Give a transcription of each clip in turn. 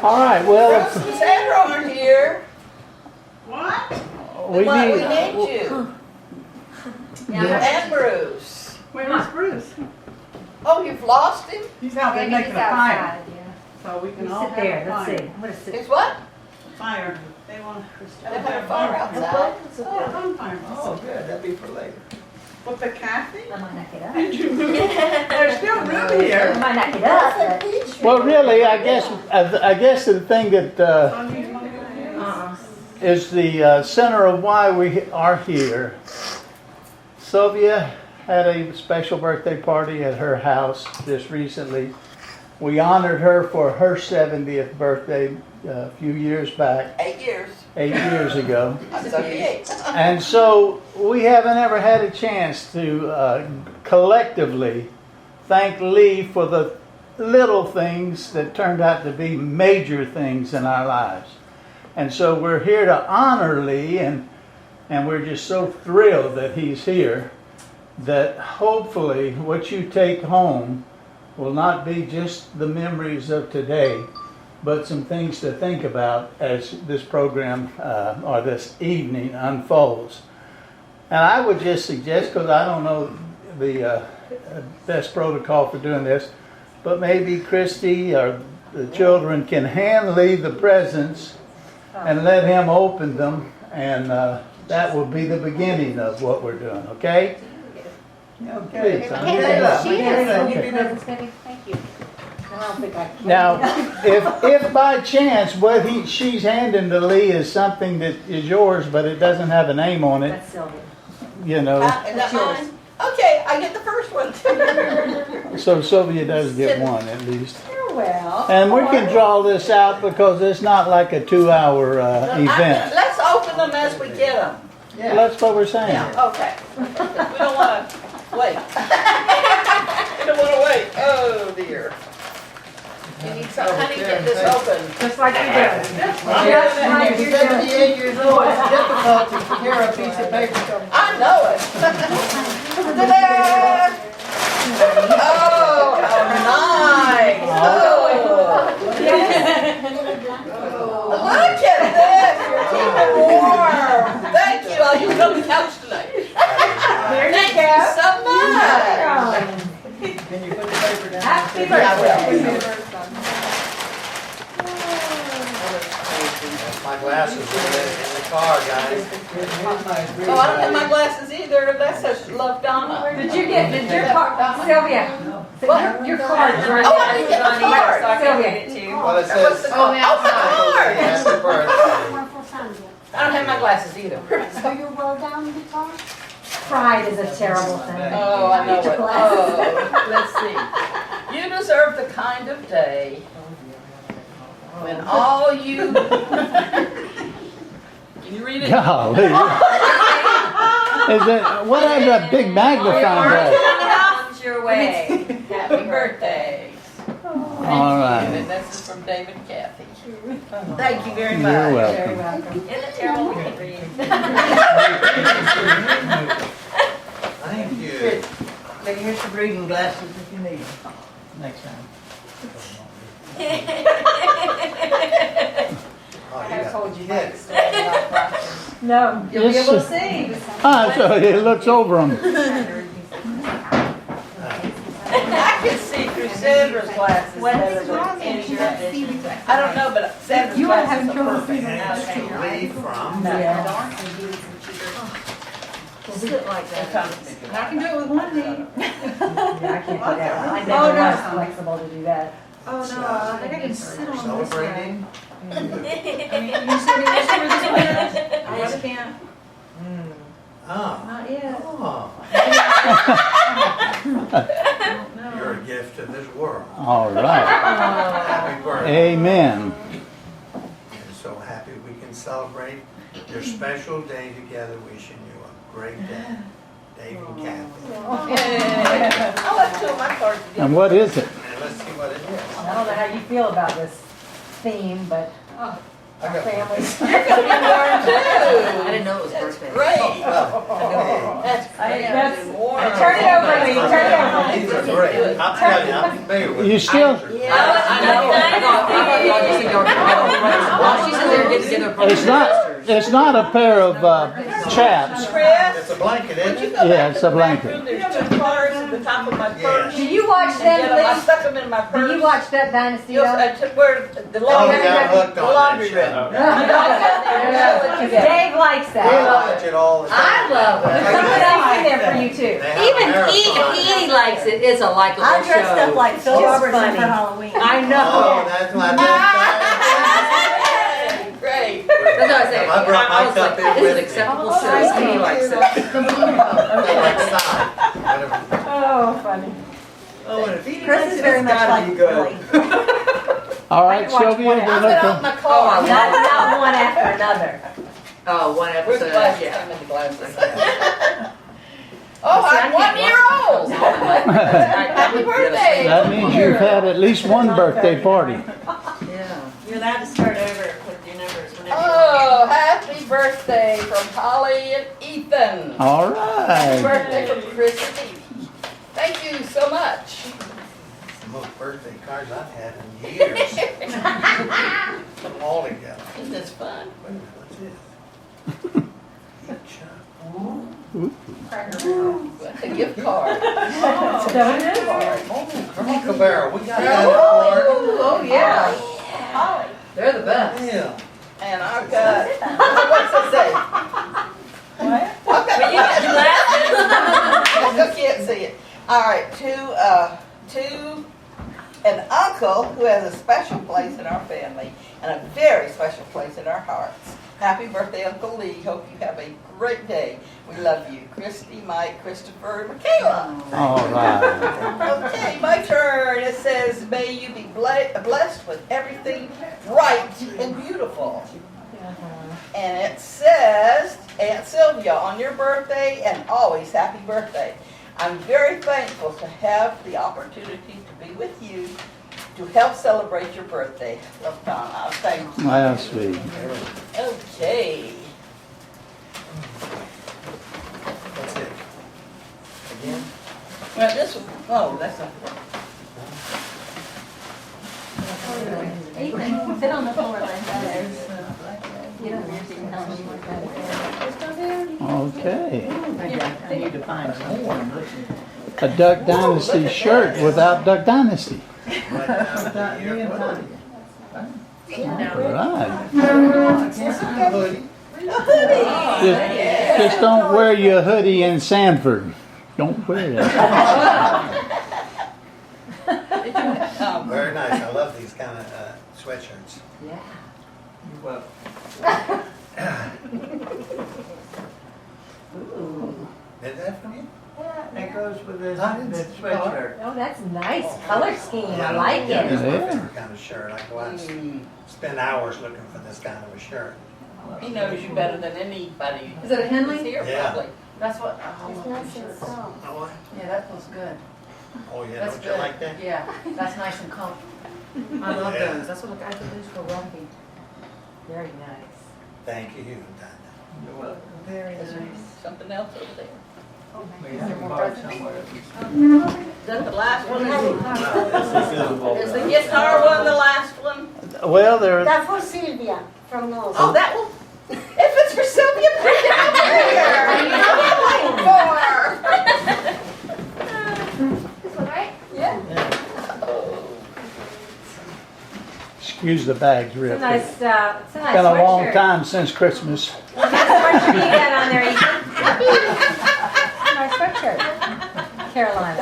All right, well, Bruce and Sandra aren't here. What? we We need, need you. And Bruce. Where's Bruce? Oh, you've lost him? He's out there Maybe making he's a fire. outside, yeah. So we can You all sit have there, a let's fire. see. I'm gonna sit. It's what? Fire. They want They have a fire outside. a bonfire. Oh, good, that'd be for later. With the Kathy? I might not get up. Did you move? There's still room I here. might not get up, but. well, really, I guess the thing that is the center of why we are here. Sylvia had a special birthday party at her house just recently. We honored her for her 70th birthday a few years back, 8 years. 8 years ago. I'm 78. And so we haven't ever had a chance to collectively thank Lee for the little things that turned out to be major things in our lives. And so we're here to honor Lee, and we're just so thrilled that he's here, that hopefully what you take home will not be just the memories of today, but some things to think about as this program or this evening unfolds. And I would just suggest, because I don't know the best protocol for doing this, but maybe Christy or the children can hand Lee the presents and let him open them, and that will be the beginning of what we're doing, okay? Okay. Please, Hey, I'm she has Yeah. some presents, maybe. Thank you. I don't think I can. Now, if by chance what she's handing to Lee is something that is yours, but it doesn't have a name on it, That's Sylvia. you know, Is that mine? Okay, I get the first one. so Sylvia does get one at least. You're well. And we can draw this out because it's not like a 2-hour event. Let's open them as we get them. Yeah. That's what we're saying. Yeah, okay. We don't want to wait. We don't want to wait. Oh, dear. You need some, honey, get this open. Just like you do. Just Just when like you're you do. 78 years old, it's difficult to tear a piece of paper. I know it. Ta-da! Oh, how nice. Oh. Look at this. You're keeping warm. Thank you. I'll use it on the couch tonight. Thank you so much. Can you put the paper down? Happy Yeah, I will. birthday. My glasses are in the car, guys. Oh, I don't have my glasses either. That says Love Donna. Did your card, Sylvia? What? Your card's right Oh, I didn't get the card. Sylvia. Well, it What's the says card? Oh, my card. happy birthday. I don't have my glasses either. So you're well down the guitar? Pride is a terrible thing. Oh, I know it. Oh, let's see. You deserve the kind of day when all you... Can you read it? Golly. Is it, what is that big magnifying glass? Comes your way. Happy birthday. All right. And this is from David and Kathy. Thank you very much. You're Very welcome. welcome. Isn't it terrible we can't read? Thank you. Maybe here's some reading glasses if you need. Next time. Oh, I you have got told you kids. that story about glasses. No, you'll be Yes, able to sir. see. Ah, so it looks over them. I can see through Sandra's glasses better than Andrew's. I don't know, but Sandra's You are glasses having are trouble perfect. seeing To Lee from. Sit like that. I can do it with one knee. Yeah, I can't do that. I Oh, never no. was flexible to do that. Oh, no, I think I can sit on this one. Celebrating. I mean, can you sit in this one this way? I just can't. Oh. Not yet. Oh. No. You're a gift to this world. All right. Happy birthday. Amen. I'm so happy we can celebrate your special day together. Wishing you a great day. Dave and Kathy. Yeah. I'll have two of my cards again. And what is it? And let's see what it is. I don't know how you feel about this theme, but I our got families. You're gonna be warm too. I didn't know it was birthday. Great. Oh, That's great. That's- Warm. Turn it over, Lee, turn it over. these are great. I'll tell you, I'm familiar with You still, these. Yeah, I know. I thought y'all just While she's in there getting together. It's not a pair of chaps. Chris, It's a blanket, would isn't you it? go Yeah, back it's to a the blanket. bathroom? There's 2 cards at the top of my purse. Do you watch And get them, 'em, I Lee? stuck them in my purse. Do you watch Duck Dynasty? You'll, though? I took where the Oh, laundry, we got hooked the on that laundry show. room. My dog got there and showed it to them. Dave likes I that. watch it all the time. I love it. Someone else in there for you too. They have Even a marathon. Edie likes it. It's a likable I dressed show. up like Phil Just Robertson funny. for Halloween. I Oh, know. that's what I Great. did. That's what I say. I brought my was cup like, in this is with an me. acceptable Oh, show. I Edie see. likes it. Like side, whatever. Oh, funny. Oh, and if Edie Chris likes is it, very it's much gotta like be good. Billy. All right, I watch Sylvia, one we're I'm gonna open looking. my car. Not one after another. Oh, one Where's episode. the glasses? Yeah. I'm in the glasses. Oh, See, I I'm can't 1 year old. Happy birthday. That means you've had at least one birthday party. Yeah. You're allowed to start over with your numbers whenever you want. Oh, happy birthday from Holly and Ethan. All Happy right. birthday from Chris and Edie. Thank you so much. It's the most birthday cards I've had in years. Put them all together. Isn't this fun? Wait a minute, what's this? Each, That's a gift card. Cracker Barrel, we got that at Oh, yeah. They're the best. Florida. Yeah. And I've got, what's it say? What? I've got, I can't see it. All right, to an uncle who has a special place in our family and a very special place in our hearts. Happy birthday, Uncle Lee. Hope you have a great day. We love you. Christy, Mike, Christopher, and Michaela. All right. Okay, my turn. It says, may you be blessed with everything bright and beautiful. And it says, Aunt Sylvia, on your birthday and always happy birthday. I'm very thankful to have the opportunity to be with you to help celebrate your birthday. Love, Donna. Thank you. That's sweet. Okay. That's it. Again? Well, this one, oh, that's not. Ethan, sit on the floor like that. Get up here so you can tell me what that is. Okay. I need to find some more. A Duck Dynasty shirt without Duck Dynasty. Right down to the year. What is it? Right. Hoodie. Just don't wear your hoodie in Sanford. Don't wear that. Very nice. I love these kind of sweatshirts. Is that from you? That goes with this, I didn't this see- sweatshirt. Oh, that's nice color scheme. I Yeah, like yeah, it. It's my Yeah. favorite kind of shirt. I go out and spend hours looking for this kind of a shirt. He knows you better than anybody. Is it a Henley? He's here, Yeah. probably. That's what, It's nice and soft. Oh, yeah, that feels good. yeah, That's don't you good. like that? Yeah, that's nice and comfortable. I love Yeah. those. That's what the guys would use for rugby. Very nice. Thank you, Donna. You're welcome. Very Is there something else over there? We have to borrow somewhere. Is that the last one? Is the guitar one the last one? Well, there. That's for Sylvia from North. Oh, that one? If it's for Sylvia, bring it over here. You know what I'm waiting for. This one, right? Yeah. Excuse the bags real It's a quick. nice, it's a nice Been a long sweatshirt. time since Christmas. What sweatshirt you got on there, Ethan? Nice sweatshirt. Carolina.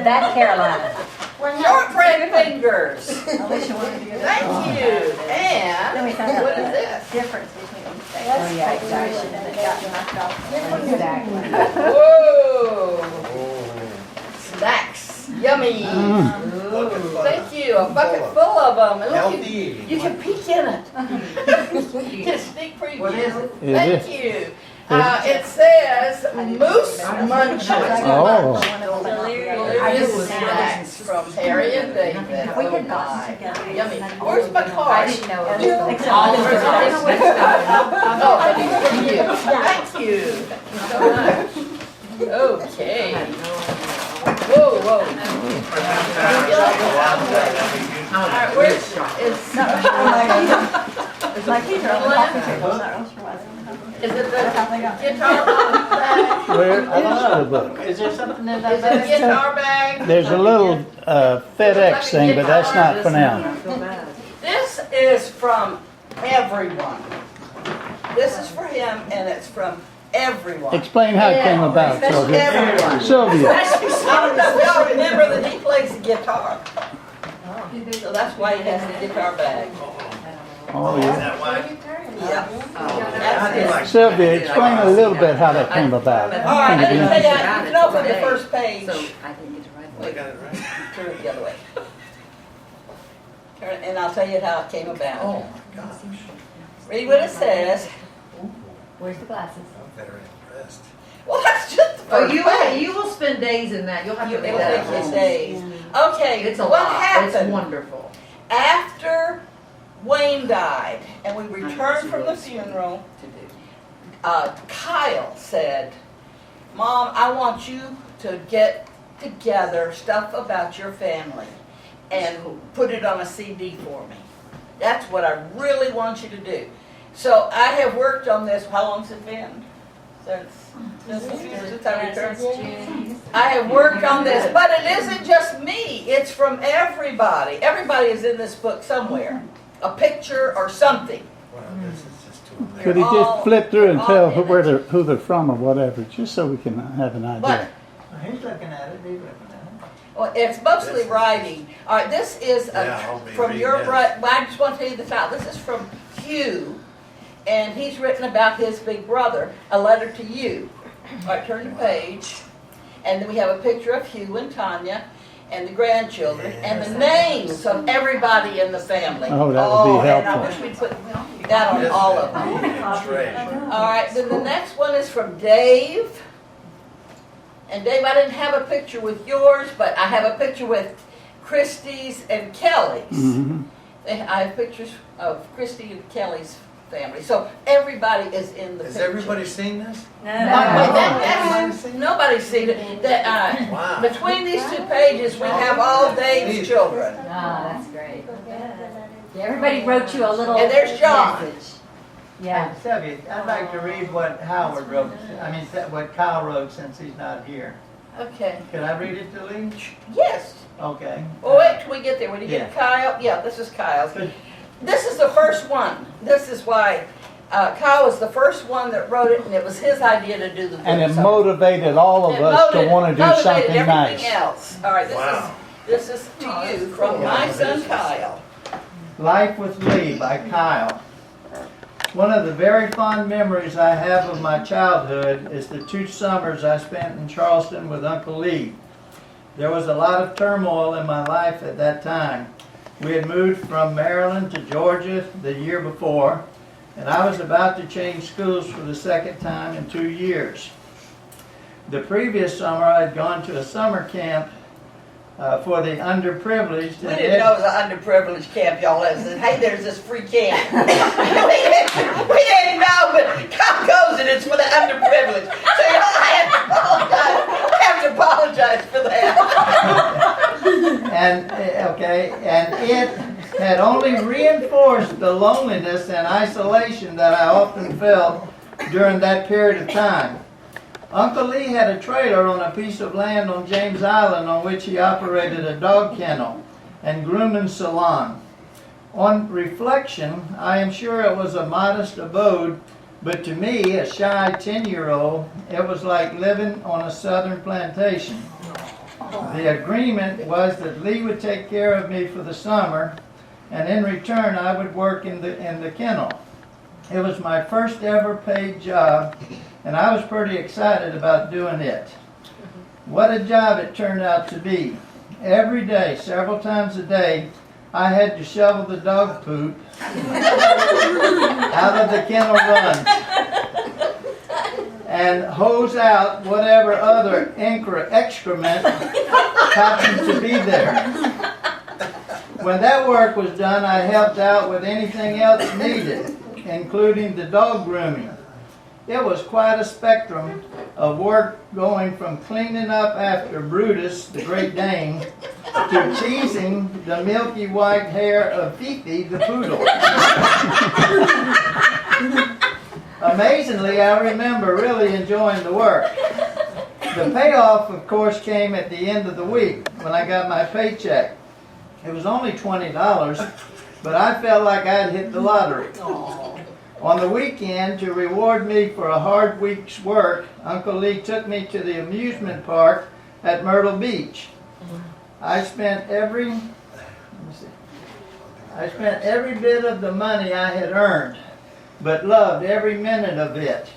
That Carolina. When you Shortbread fingers. Alicia wanted to get Thank you. Then we And found out what is the this? difference between Oh, yeah, fake fashion and it got knocked off. Exactly. Whoa. Oh, Snacks. Yummy. looking for Thank you. A bucket full of them. And look, healthy you eating. can peek in it. Get a sneak preview. What is it? Is Thank it? you. It says Moose Munchers. Oh. Delirious snacks from Harry and David. We Oh had my. boxes together. Yummy. Where's my I card? didn't know it was. All of Oh, these for you. Thank you. So much. Okay. Whoa, whoa. A while ago, we used All right, where's, is It's like these are on the coffee table. it the guitar bag? Where, I don't know the book. Is there something in Is that it a bag? guitar bag? There's a little FedEx thing, but that's not for now. This is from everyone. This is for him, and it's from everyone. Explain how it came about, Sylvia. Everyone. Sylvia, I don't know if y'all remember that he plays the guitar. So that's why he has the guitar bag. oh Is yeah. that why? Yeah. I do like- Sylvia, explain a little bit how that came about. All right, let me tell you, you can open the first page. So I didn't get to write I it. got it right. Turn it the other way. Turn it, and I'll tell you how it came about. Oh, my gosh. Read what it says. Where's the glasses? I'm very impressed. Well, that's just the Oh, first page. you will spend days in that. You'll have to It read will that. take at you home. days. Okay, It's a what lot. It's happened wonderful. after Wayne died and we returned from the funeral? Kyle said, "Mom, I want you to get together stuff about your family and put it on a CD for me. That's what I really want you to do." So I have worked on this. How long's it been? Since I returned? I have worked on this, but it isn't just me. It's from everybody. Everybody is in this book somewhere. A picture or something. Wow, this is just too amazing. Could he They're all- just flip through and they're tell all in where it. who they're from or whatever, just so we can have an But idea? He's looking at it, he's looking at well, it's mostly This is- writing. All right, this is Yeah, I'll be from reading your this. brother. Well, I just want to tell you the title. This is from Hugh, and he's written about his big brother. A letter to you. All right, turn the page, and then we have a picture of Hugh and Tanya, and the grandchildren, and the names of everybody in the family. Oh, that would be And I helpful. wish we'd put that on This all would of them. be a treasure. All right, then the next one is from Dave. And Dave, I didn't have a picture with yours, but I have a picture with Christy's and Kelly's. Mhm. I have pictures of Christy and Kelly's family. So everybody is in the Has picture. everybody seen this? Nobody's seen it. Wow. Between these two pages, we have all Dave's children. Ah, that's great. Yeah, everybody wrote you a little And there's John. message. it. Yeah. Sylvia, I'd like to read what Howard wrote, what Kyle wrote since he's not here. Okay. Could I read it to Lee? Yes. Okay. Well, wait till we get there. When you get Kyle, yeah, this is Kyle's. Good. This is the first one. This is why Kyle was the first one that wrote it, and it was his idea to do the book. And it So motivated all of it us to want to do motivated something everything nice. else. All right, Wow. this is to you from my son Kyle. Life with Lee by Kyle. One of the very fond memories I have of my childhood is the 2 summers I spent in Charleston with Uncle Lee. There was a lot of turmoil in my life at that time. We had moved from Maryland to Georgia the year before, and I was about to change schools for the second time in 2 years. The previous summer I had gone to a summer camp for the underprivileged. We and didn't know it was an underprivileged camp, y'all. And said, hey, there's this free camp. we didn't know, but Kyle goes and it's for the underprivileged. So y'all have to apologize for that. And it had only reinforced the loneliness and isolation that I often felt during that period of time. Uncle Lee had a trailer on a piece of land on James Island on which he operated a dog kennel and grooming salon. On reflection, I am sure it was a modest abode, but to me, a shy 10-year-old, it was like living on a southern plantation. The agreement was that Lee would take care of me for the summer, and in return I would work in the kennel. It was my first ever paid job, and I was pretty excited about doing it. What a job it turned out to be. Every day, several times a day, I had to shovel the dog poop out of the kennel runs and hose out whatever other excrement happened to be there. When that work was done, I helped out with anything else needed, including the dog grooming. It was quite a spectrum of work, going from cleaning up after Brutus, the Great Dane, to teasing the milky white hair of Fifi, the poodle. Amazingly, I remember really enjoying the work. The payoff, of course, came at the end of the week when I got my paycheck. It was only $20, but I felt like I'd hit the lottery. On the weekend, to reward me for a hard week's work, Uncle Lee took me to the amusement park at Myrtle Beach. I spent every bit of the money I had earned, but loved every minute of it.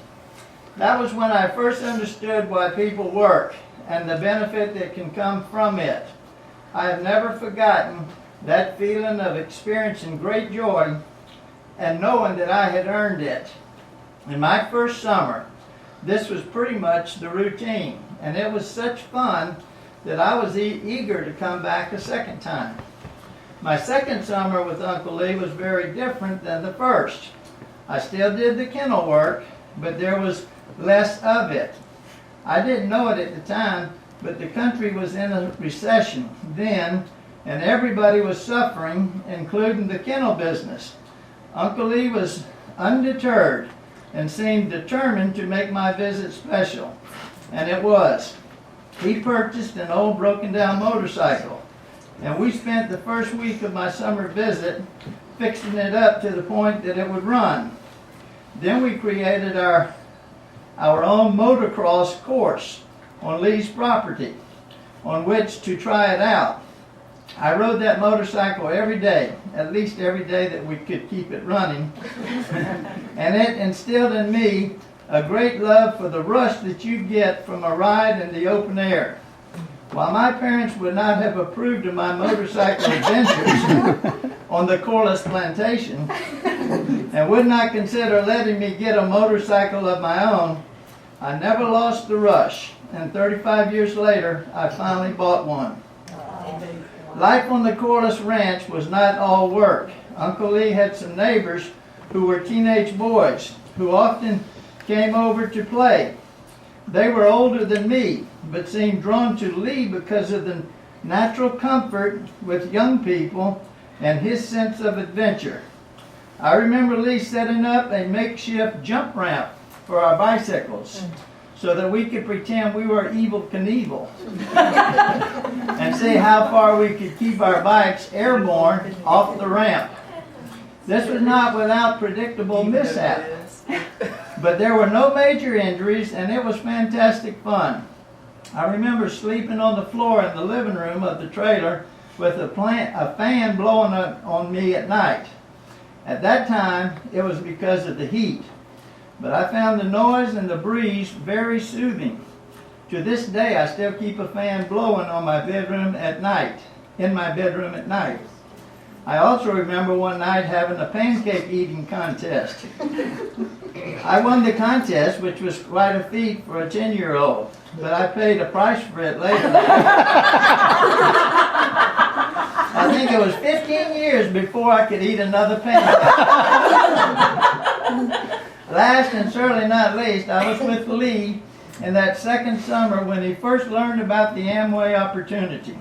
That was when I first understood why people work and the benefit that can come from it. I have never forgotten that feeling of experiencing great joy and knowing that I had earned it. In my first summer, this was pretty much the routine, and it was such fun that I was eager to come back a second time. My second summer with Uncle Lee was very different than the first. I still did the kennel work, but there was less of it. I didn't know it at the time, but the country was in a recession then, and everybody was suffering, including the kennel business. Uncle Lee was undeterred and seemed determined to make my visit special, and it was. He purchased an old broken down motorcycle, and we spent the first week of my summer visit fixing it up to the point that it would run. Then we created our own motocross course on Lee's property on which to try it out. I rode that motorcycle every day, at least every day that we could keep it running, and it instilled in me a great love for the rush that you get from a ride in the open air. While my parents would not have approved of my motorcycle adventures on the Corliss plantation and would not consider letting me get a motorcycle of my own, I never lost the rush, and 35 years later, I finally bought one. Life on the Corliss Ranch was not all work. Uncle Lee had some neighbors who were teenage boys who often came over to play. They were older than me, but seemed drawn to Lee because of the natural comfort with young people and his sense of adventure. I remember Lee setting up a makeshift jump ramp for our bicycles so that we could pretend we were Evel Knievel and see how far we could keep our bikes airborne off the ramp. This was not without predictable mishap, but there were no major injuries, and it was fantastic fun. I remember sleeping on the floor in the living room of the trailer with a fan blowing on me at night. At that time, it was because of the heat, but I found the noise and the breeze very soothing. To this day, I still keep a fan blowing on my bedroom at night, in my bedroom at night. I also remember one night having a pancake eating contest. I won the contest, which was quite a feat for a 10-year-old, but I paid a price for it later. I think it was 15 years before I could eat another pancake. Last and certainly not least, I was with Lee in that second summer when he first learned about the Amway opportunity.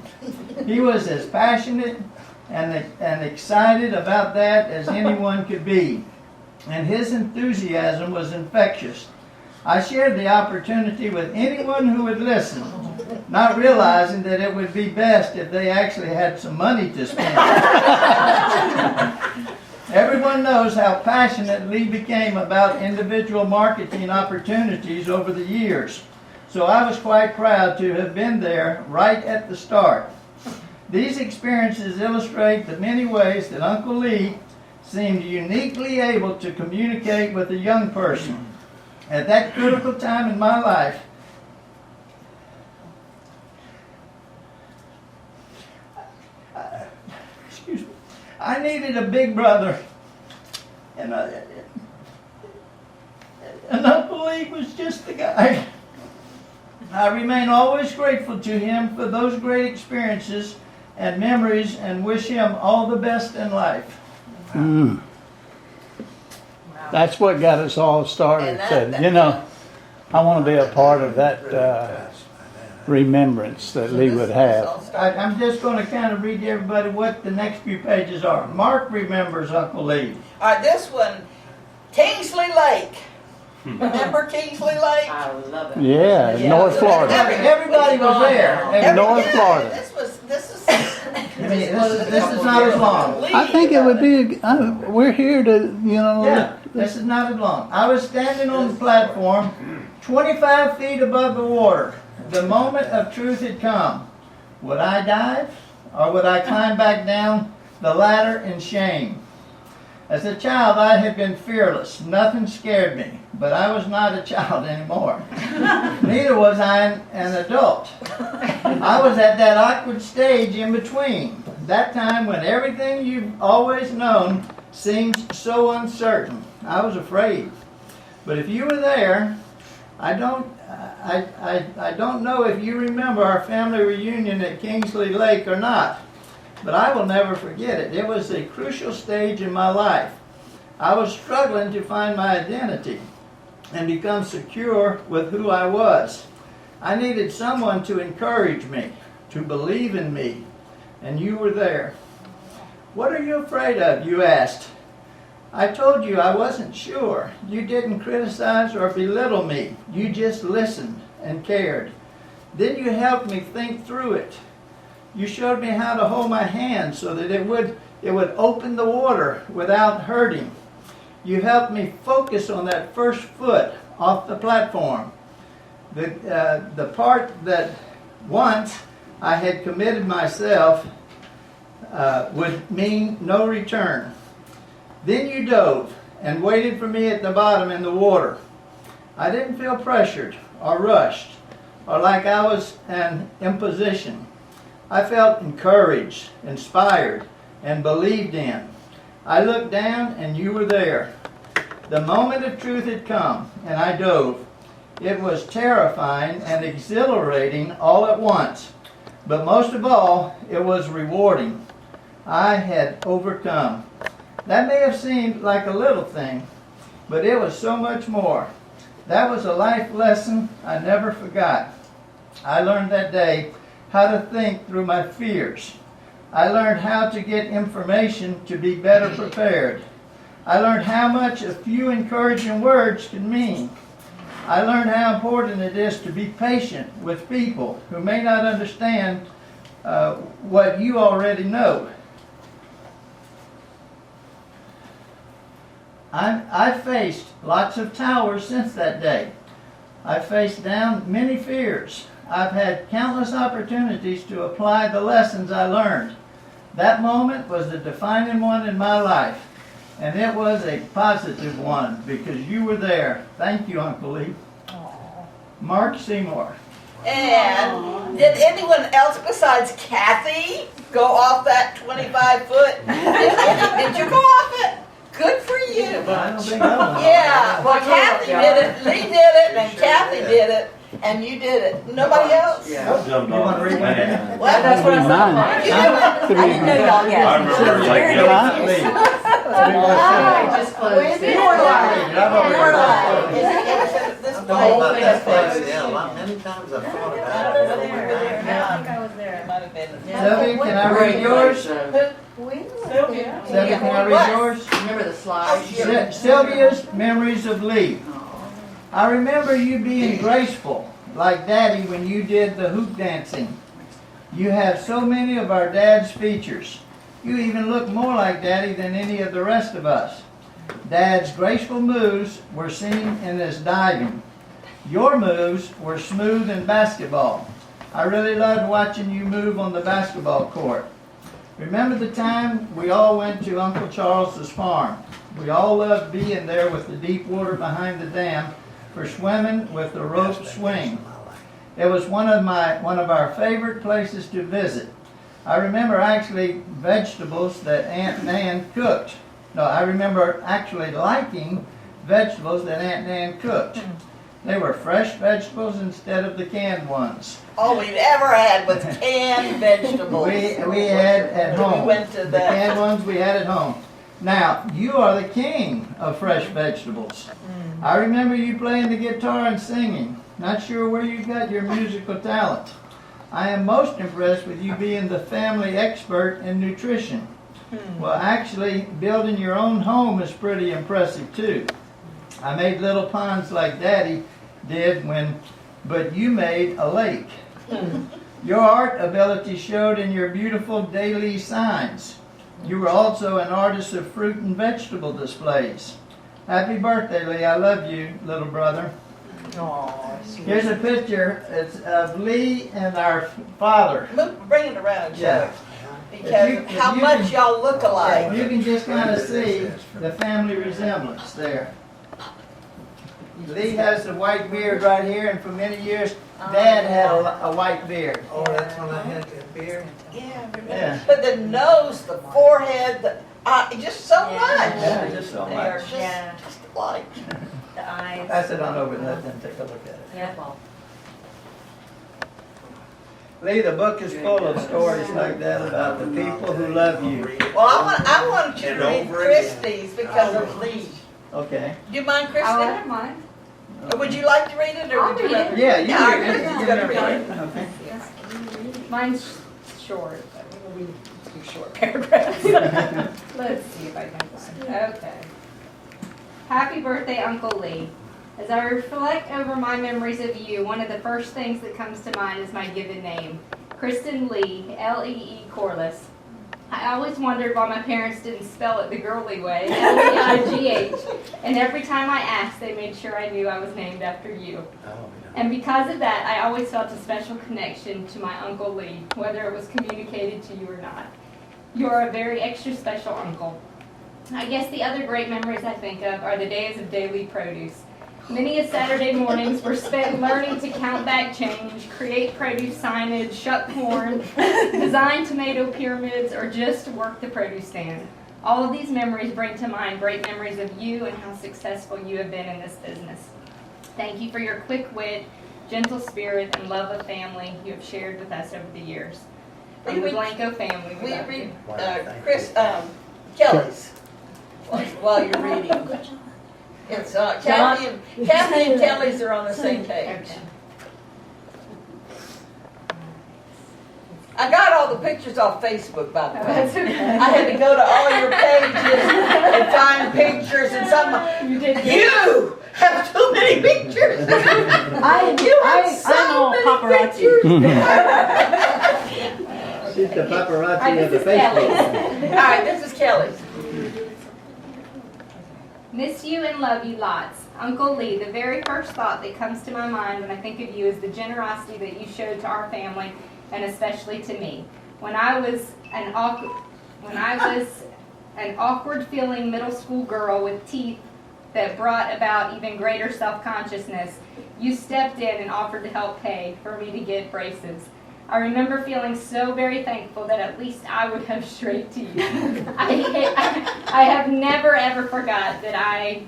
He was as passionate and excited about that as anyone could be, and his enthusiasm was infectious. I shared the opportunity with anyone who would listen, not realizing that it would be best if they actually had some money to spend. Everyone knows how passionate Lee became about individual marketing opportunities over the years, so I was quite proud to have been there right at the start. These experiences illustrate the many ways that Uncle Lee seemed uniquely able to communicate with a young person. At that critical time in my life, I needed a big brother, and Uncle Lee was just the guy. I remain always grateful to him for those great experiences and memories, and wish him all the best in life. Mm. That's what got us all started. And that- Said, that- you know, I want to be a part of that remembrance that Lee would have. I'm just going to kind of read to everybody what the next few pages are. Mark remembers Uncle Lee. All right, this one, Kingsley Lake. Remember Kingsley Lake? I love it. Yeah, North Florida. Everybody was there. North Florida. This is. I mean, this is not as long. I think it would be. We're here to, you know. Yeah, this is not as long. I was standing on the platform, 25 feet above the water. The moment of truth had come. Would I dive, or would I climb back down the ladder in shame? As a child, I had been fearless. Nothing scared me, but I was not a child anymore. Neither was I an adult. I was at that awkward stage in between. That time when everything you've always known seems so uncertain. I was afraid. But if you were there, I don't know if you remember our family reunion at Kingsley Lake or not, but I will never forget it. It was a crucial stage in my life. I was struggling to find my identity and become secure with who I was. I needed someone to encourage me, to believe in me, and you were there. What are you afraid of? You asked. I told you I wasn't sure. You didn't criticize or belittle me. You just listened and cared. Then you helped me think through it. You showed me how to hold my hand so that it would open the water without hurting. You helped me focus on that first foot off the platform. The part that once I had committed myself would mean no return. Then you dove and waited for me at the bottom in the water. I didn't feel pressured or rushed or like I was an imposition. I felt encouraged, inspired, and believed in. I looked down and you were there. The moment of truth had come and I dove. It was terrifying and exhilarating all at once. But most of all, it was rewarding. I had overcome. That may have seemed like a little thing, but it was so much more. That was a life lesson I never forgot. I learned that day how to think through my fears. I learned how to get information to be better prepared. I learned how much a few encouraging words can mean. I learned how important it is to be patient with people who may not understand what you already know. I've faced lots of towers since that day. I've faced down many fears. I've had countless opportunities to apply the lessons I learned. That moment was the defining one in my life, and it was a positive one because you were there. Thank you, Uncle Lee. Mark Seymour. And did anyone else besides Kathy go off that 25 foot? Did you go off it? Good for you. I don't think I was. Yeah, well, Kathy did it, Lee did it, and Kathy did it, and you did it. Nobody else? Yeah. You want to read my name? What? That's what I Nine. thought. You did it. I didn't know y'all yet. I remember like I just closed it. This The whole about place. that place, yeah, many times I've thought about it. I think I was there. Might have been. Sylvia, can I read yours? Sylvia, Sylvia, can I read yours? remember the slide? Sylvia's memories of Lee. I remember you being graceful, like Daddy when you did the hoop dancing. You have so many of our Dad's features. You even look more like Daddy than any of the rest of us. Dad's graceful moves were seen in his diving. Your moves were smooth in basketball. I really loved watching you move on the basketball court. Remember the time we all went to Uncle Charles's farm? We all loved being there with the deep water behind the dam for swimming with the rope swing. It was one of our favorite places to visit. I remember actually vegetables that Aunt Nan cooked. No, I remember actually liking vegetables that Aunt Nan cooked. They were fresh vegetables instead of the canned ones. All we've ever had was canned vegetables. We had at home. We went to The that. canned ones we had at home. Now, you are the king of fresh vegetables. I remember you playing the guitar and singing. Not sure where you got your musical talent. I am most impressed with you being the family expert in nutrition. Well, actually, building your own home is pretty impressive too. I made little ponds like Daddy did but you made a lake. Your art ability showed in your beautiful daily signs. You were also an artist of fruit and vegetable displays. Happy birthday, Lee. I love you, little brother. Here's a picture. It's of Lee and our father. Bring it around, Joe. Yeah. Because If how you much can- y'all look alike. You can just kind of see the family resemblance there. Lee has the white beard right here, and for many years, Dad had a white beard. Oh, that's when I had that beard? Yeah, Yeah. but the nose, the forehead, just so much. Yeah, just so They are, much. yeah, Just alike. the eyes. Pass it on over and let them take a look at it. Yeah. Lee, the book is full of stories like that about the people who love you. Well, I want you And to read over again. Christie's because of Lee. Okay. Do you mind, I Christie? don't mind. Or would you like to read it, or I'll would you read rather? it. Yeah, you Yeah, read it. Christie's gonna read it. Okay. Mine's short, but we'll read two short paragraphs. Let's see if I can find it. Okay. Happy birthday, Uncle Lee. As I reflect over my memories of you, one of the first things that comes to mind is my given name, Kristen Lee, L-E-E Corliss. I always wondered why my parents didn't spell it the girly way, L-E-I-G-H, and every time I asked, they made sure I knew I was named after you. And because of that, I always felt a special connection to my Uncle Lee, whether it was communicated to you or not. You're a very extra special uncle. I guess the other great memories I think of are the days of daily produce. Many a Saturday mornings were spent learning to count back change, create produce signage, shuck corn, design tomato pyramids, or just work the produce stand. All of these memories bring to mind great memories of you and how successful you have been in this business. Thank you for your quick wit, gentle spirit, and love of family you have shared with us over the years. From the Blanco family, we We love you. read Kelly's while you're reading. It's Kathy and Kelly's are on the same page. Okay. I got all the pictures off Facebook, by the way. That's okay. I had to go to all your pages and find pictures and some. You did good. You have too many pictures. You have so I'm all many paparazzi. pictures. She's the paparazzi Alright, of the this is Facebook. All right, this is Kelly's. Miss you and love you lots. Uncle Lee, the very first thought that comes to my mind when I think of you is the generosity that you showed to our family and especially to me. When I was an awkward feeling middle school girl with teeth that brought about even greater self-consciousness, you stepped in and offered to help pay for me to get braces. I remember feeling so very thankful that at least I would have straight teeth. I have never ever forgot that I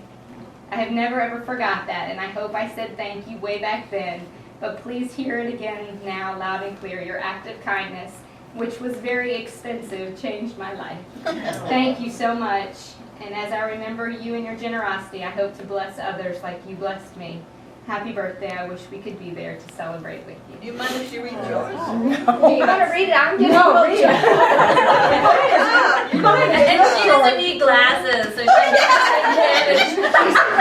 have never ever forgot that, and I hope I said thank you way back then, but please hear it again now loud and clear. Your act of kindness, which was very expensive, changed my life. Thank you so much, and as I remember you and your generosity, I hope to bless others like you blessed me. Happy birthday. I wish we could be there to celebrate with you. Do you mind if she reads yours? Do you want to read it? I'm getting read it. And she doesn't need glasses, so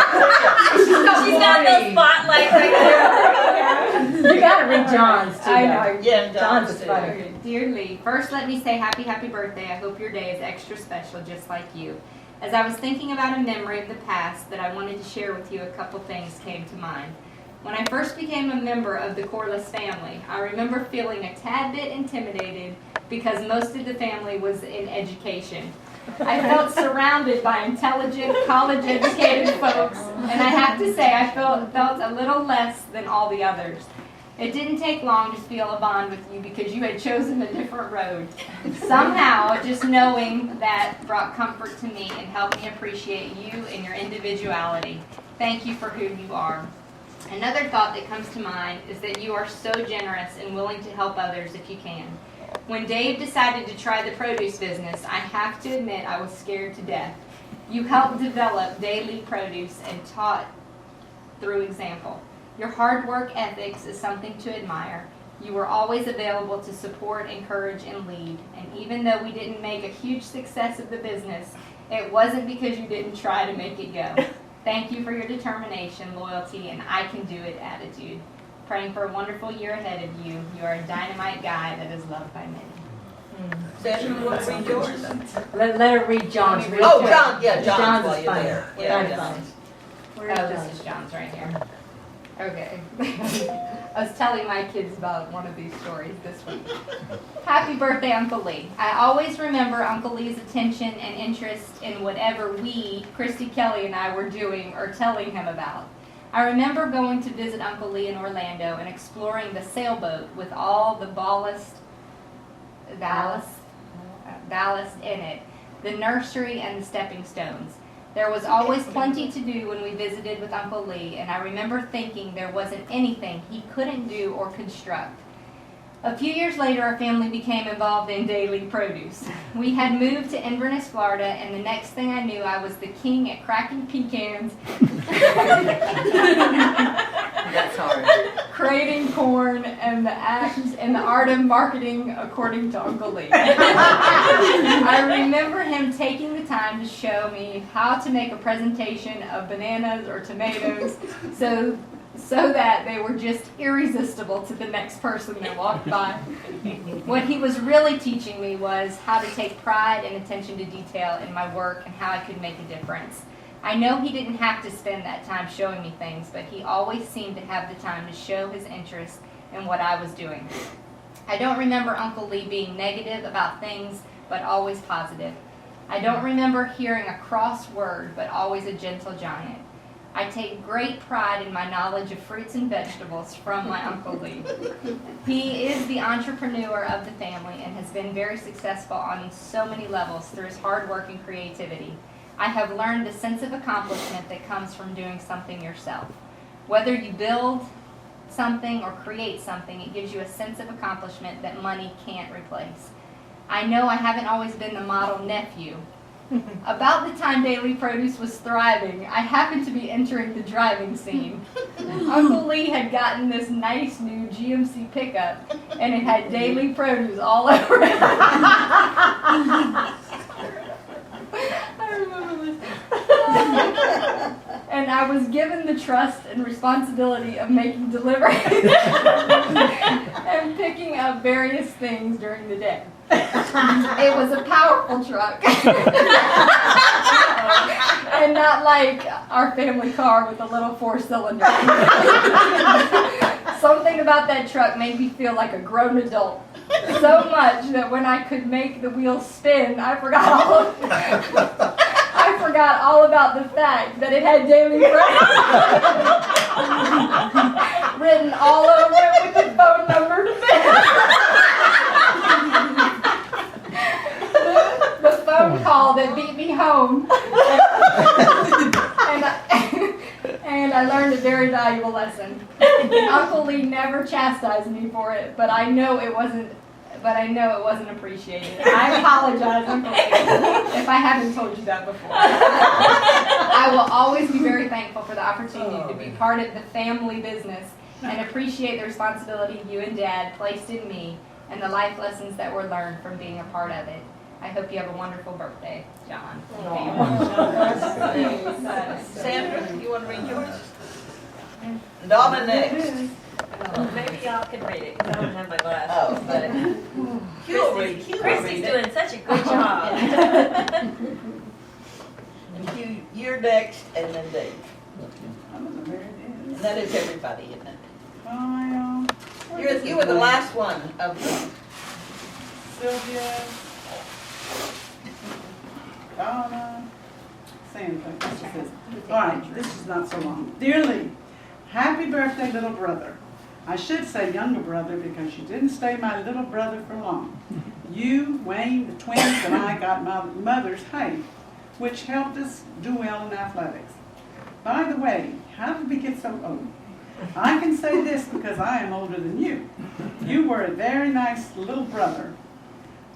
she's got those spotlights right there. You gotta read John's too. I know. Yeah, John's John's is funny. Dear Lee, first let me say happy birthday. I hope your day is extra special just like you. As I was thinking about a memory of the past that I wanted to share with you, a couple things came to mind. When I first became a member of the Corliss family, I remember feeling a tad bit intimidated because most of the family was in education. I felt surrounded by intelligent, college-educated folks, and I have to say I felt a little less than all the others. It didn't take long to feel a bond with you because you had chosen a different road. Somehow, just knowing that brought comfort to me and helped me appreciate you and your individuality. Thank you for who you are. Another thought that comes to mind is that you are so generous and willing to help others if you can. When Dave decided to try the produce business, I have to admit I was scared to death. You helped develop daily produce and taught through example. Your hard work ethics is something to admire. You were always available to support, encourage, and lead. And even though we didn't make a huge success of the business, it wasn't because you didn't try to make it go. Thank you for your determination, loyalty, and I can do it attitude. Praying for a wonderful year ahead of you. You are a dynamite guy that is loved by many. Sandra, you want to read yours? Let her read John's. Read Oh, yours. John, yeah, John's John's while is you're fine. there. Yeah, John's John's. fine. Oh, this is John's right here. Okay. I was telling my kids about one of these stories this week. Happy birthday, Uncle Lee. I always remember Uncle Lee's attention and interest in whatever we, Christy Kelly and I, were doing or telling him about. I remember going to visit Uncle Lee in Orlando and exploring the sailboat with all the ballast in it, the nursery, and the stepping stones. There was always plenty to do when we visited with Uncle Lee, and I remember thinking there wasn't anything he couldn't do or construct. A few years later, our family became involved in daily produce. We had moved to Inverness, Florida, and the next thing I knew, I was the king at cracking pecans, That's hard. crating corn, and the art of marketing according to Uncle Lee. I remember him taking the time to show me how to make a presentation of bananas or tomatoes so that they were just irresistible to the next person that walked by. What he was really teaching me was how to take pride and attention to detail in my work and how I could make a difference. I know he didn't have to spend that time showing me things, but he always seemed to have the time to show his interest in what I was doing. I don't remember Uncle Lee being negative about things, but always positive. I don't remember hearing a cross word, but always a gentle giant. I take great pride in my knowledge of fruits and vegetables from my Uncle Lee. He is the entrepreneur of the family and has been very successful on so many levels through his hard work and creativity. I have learned the sense of accomplishment that comes from doing something yourself. Whether you build something or create something, it gives you a sense of accomplishment that money can't replace. I know I haven't always been the model nephew. About the time Daily Produce was thriving, I happened to be entering the driving scene. Uncle Lee had gotten this nice new GMC pickup, and it had Daily Produce all over it. I remember this. And I was given the trust and responsibility of making deliveries and picking up various things during the day. It was a powerful truck. And not like our family car with a little 4-cylinder. Something about that truck made me feel like a grown adult. So much that when I could make the wheels spin, I forgot all about the fact that it had Daily Produce written all over it with the phone number to the phone call that beat me home. And I learned a very valuable lesson. Uncle Lee never chastised me for it, but I know it wasn't appreciated. I apologize, Uncle Lee, if I haven't told you that before. I will always be very thankful for the opportunity to be part of the family business and appreciate the responsibility you and Dad placed in me and the life lessons that were learned from being a part of it. I hope you have a wonderful birthday, John. Sandra, you want to read yours? Donna next. Maybe y'all can read it, because I don't have my glasses. Oh, but Hugh read. Christy's doing such a good job. And Hugh, you're next, and then Dave. And that is everybody, isn't it? You were the last one of them. Sylvia, Donna, Sandra. That's what it says. All right, this is not so long. Dearly, happy birthday, little brother. I should say younger brother because you didn't stay my little brother for long. You, Wayne, the twins, and I got my mother's height, which helped us do well in athletics. By the way, how did we get so old? I can say this because I am older than you. You were a very nice little brother,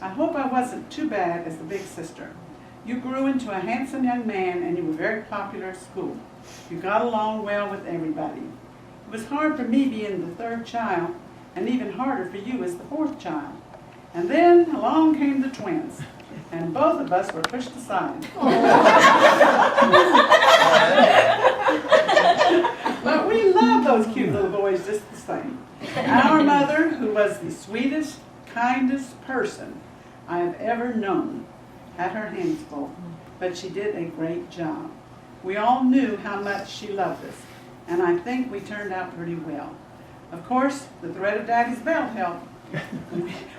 I hope I wasn't too bad as the big sister. You grew into a handsome young man and you were very popular at school. You got along well with everybody. It was hard for me being the third child, and even harder for you as the fourth child. And then along came the twins, and both of us were pushed aside. But we love those cute little boys just the same. Our mother, who was the sweetest, kindest person I have ever known, had her hands full, but she did a great job. We all knew how much she loved us, and I think we turned out pretty well. Of course, the threat of Daddy's belt helped.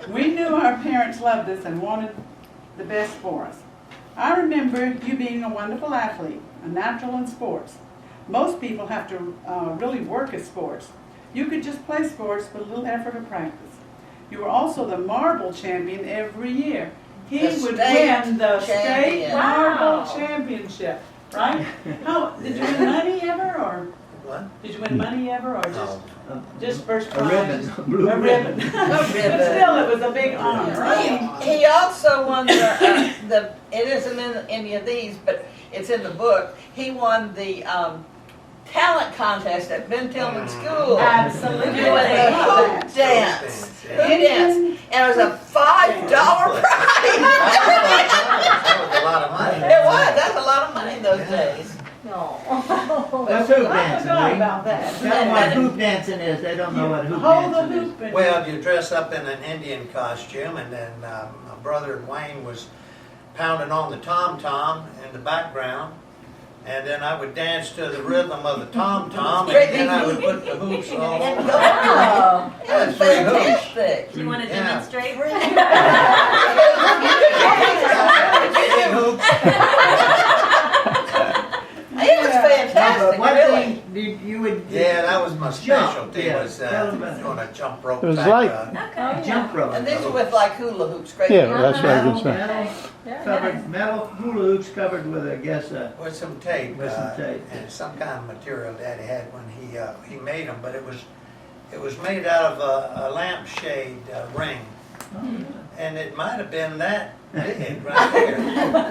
We knew our parents loved us and wanted the best for us. I remember you being a wonderful athlete, a natural in sports. Most people have to really work at sports. You could just play sports with a little effort of practice. You were also the marble champion every year. He The would state win the state champion. marble Wow. championship, right? How, did you win money ever, or What? did you win money ever, or just first A prize? ribbon, a blue A ribbon. ribbon. But still, it was a big honor, right? He also won the, it isn't in any of these, but it's in the book. He won the talent contest at Ben Tillman School. Absolutely. Doing the hoop dance. Hoop dance. And it was a $5 prize. That was a lot of money. It was, that's a lot of money in those days. No. That's hoop I dancing, forgot Lee. about that. Tell them what hoop dancing is, they don't know what hoop Hold the dancing is. hoop and. Well, you dress up in an Indian costume, and then my brother Wayne was pounding on the tom-tom in the background, and then I would dance to the rhythm of the tom-tom, and then I would put the hoops all over. Oh. It was fantastic. You want to Yeah. demonstrate? Big hoops. It was No, but fantastic, one really. thing you would. Yeah, that was my specialty, yeah. was Tell them about it. doing a jump rope It was type, like- Okay. Jump rope. And these were with like hula hoops, great. Yeah, that's what I was Metal, gonna say. metal, Very covered, nice. metal hula hoops covered with, I guess, with some tape. With some tape. And some kind of material Daddy had when he made them, but it was made out of a lampshade ring. And it might have been that big right there.